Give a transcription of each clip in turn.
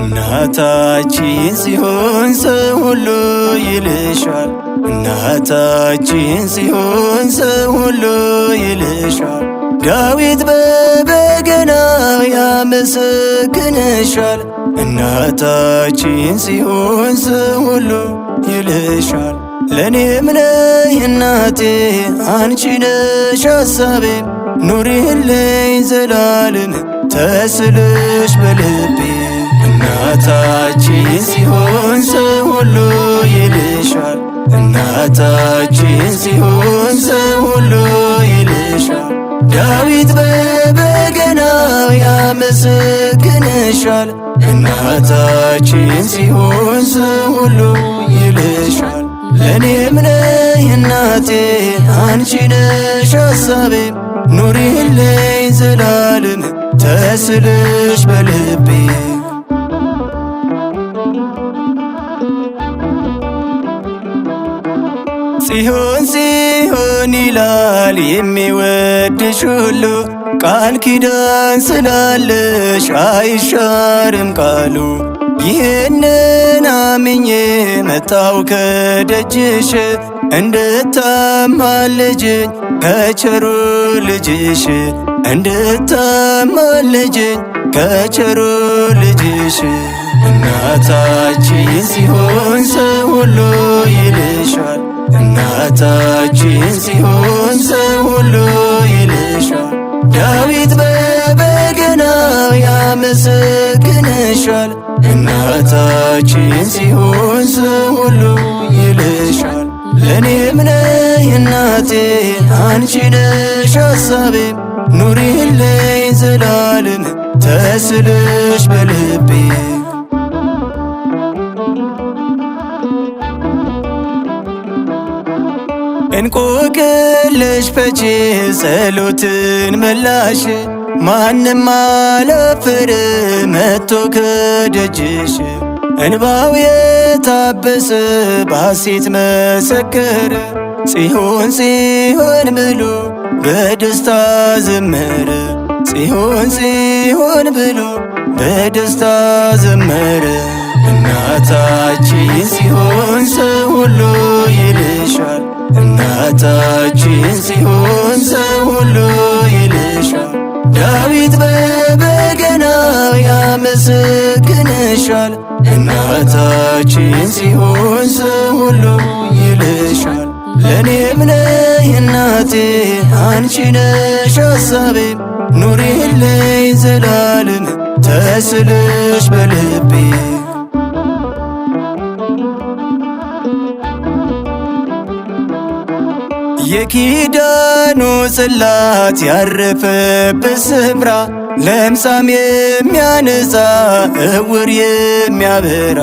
እናታችን ሲሆን ሰው ሁሉ ይልሻል፣ እናታችን ሲሆን ሰው ሁሉ ይልሻል። ዳዊት በበገናው ያመሰግንሻል፣ እናታችን ሲሆን ሰው ሁሉ ይልሻል። ለኔም ነይ እናቴ አንቺ ነሽ ሐሳቤ፣ ኑሪልኝ ዘላለም ተስልሽ በልቤ። እናታችን ሲሆን ሰው ሁሉ ይልሻል፣ እናታችን ሲሆን ሰው ሁሉ ይልሻል። ዳዊት በበገናው ያመሰግንሻል፣ እናታችን ሲሆን ሰው ሁሉ ይልሻል። ለኔም ነይ እናቴ አንቺ ነሽ ሐሳቤ፣ ኑሪልኝ ዘላለም ተስልሽ በልቤ። ጽዮን ጽዮን ይላል የሚወድሽ ሁሉ፣ ቃል ኪዳን ስላለሽ አይሻርም ቃሉ። ይህንን አምኜ መጣው ከደጅሽ፣ እንድታማልጅኝ ከቸሩ ልጅሽ፣ እንድታማልጅኝ ከቸሩ ልጅሽ። እናታችን ሲሆን ሰው ሁሉ ይልሻል፣ እናታችን ሲሆን ሰው ሁሉ ይልሻል። ዳዊት በበገናው ያመሰግንሻል፣ እናታችን ሲሆን ሰው ሁሉ ይልሻል። ለኔም ነይ እናቴ አንቺ ነሽ ሐሳቤ፣ ኑሪልኝ ዘላለም ተስልሽ በልቤ። እንቆቅልሽ ፈቺ ጸሎትን መላሽ፣ ማንም አላፈረ መጥቶ ከደጅሽ። እንባው የታበሰ በሐሴት መሰከረ፣ ጽዮን ጽዮን ብሎ በደስታ ዘመረ፣ ጽዮን ጽዮን ብሎ በደስታ ዘመረ። እናታችን ሲሆን ሰው ሁሉ ይልሻል፣ እናታችን ሲሆን ሰው ሁሉ ይልሻል። ዳዊት በበገናው ያመሰግንሻል፣ እናታችን ሲሆን ሰው ሁሉ ይልሻል። ለኔም ነይ እናቴ አንቺ ነሽ ሐሳቤ፣ ኑሪልኝ ዘላለም ተስልሽ በልቤ። የኪዳኑ ጽላት ያረፈበት ስፍራ፣ ለምጻም የሚያነጻ ዕውር የሚያበራ፣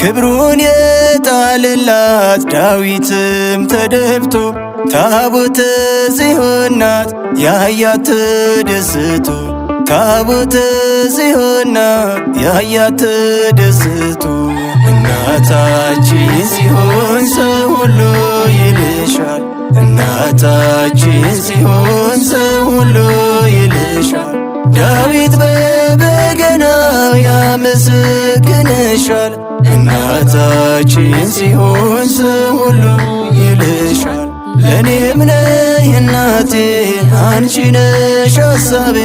ክብሩን የጣለላት ዳዊትም ተደፍቶ፣ ታቦተ ጽዮን ናት ያያት ተደስቶ፣ ታቦተ ጽዮን ናት ያያት ተደስቶ። እናታችን ሲሆን ሰው ሁሉ ይልሻል፣ እናታችን ሲሆን ሰው ሁሉ ይልሻል። ዳዊት በበገናው ያመሰግንሻል፣ እናታችን ሲሆን ሰው ሁሉ ይልሻል። ለኔም ነይ እናቴ አንቺ ነሽ ሐሳቤ፣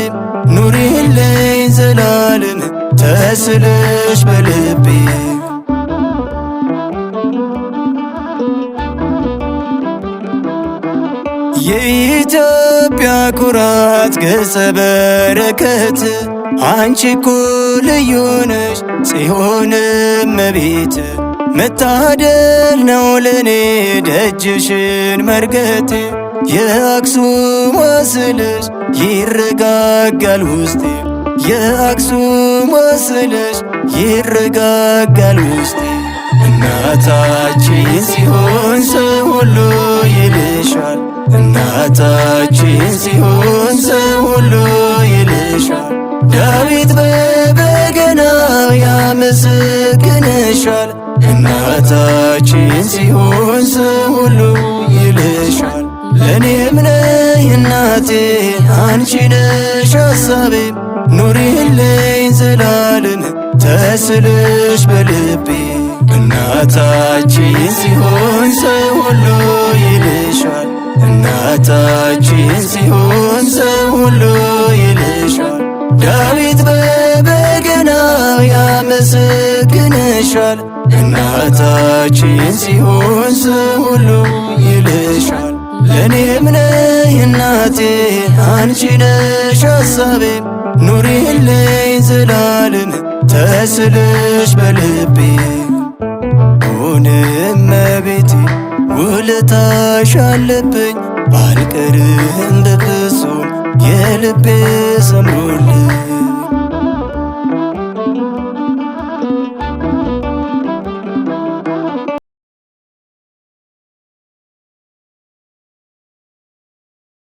ኑሪልኝ ዘላለም ተስልሽ በልቤ። የኢትዮጵያ ኩራት ገጸ በረከት፣ አንቺ እኮ ልዩ ነሽ ጽዮን እመቤት። መታደል ነው ለኔ ደጅሽን መርገቴ፣ የአክሱም ወስልሽ ይረጋጋል ውስጤ፣ የአክሱም ወስልሽ ይረጋጋል ውስጤ። እናታችን ሲሆን ሰው ሁሉ ይልሻል፣ እናታችን ሲሆን ሰው ሁሉ ይልሻል። ዳዊት ያመሰግንሻል። እናታችን ሲሆን ሰው ሁሉ ይልሻል። ለእኔም ነይ እናቴ አንቺ ነሽ ሐሳቤ፣ ኑሪልኝ ዘላለም ተስለሽ በልቤ። እናታችን ሲሆን ሰው ሁሉ ይልሻል። እናታችን ሲሆን ሰው ሁሉ ይልሻል። ዳዊት በበገናው ያመሰግንሻል። እናታችን ሲሆን ሰው ሁሉ ይልሻል። ለእኔም ነይ እናቴ አንቺ ነሽ ሐሳቤ፣ ኑሪልኝ ዘላለም ተስለሽ በልቤ። እመቤቴ ውለታሽ አለብኝ፣ አልቀርም በፍጹም የልቤ ሰምሮልኝ።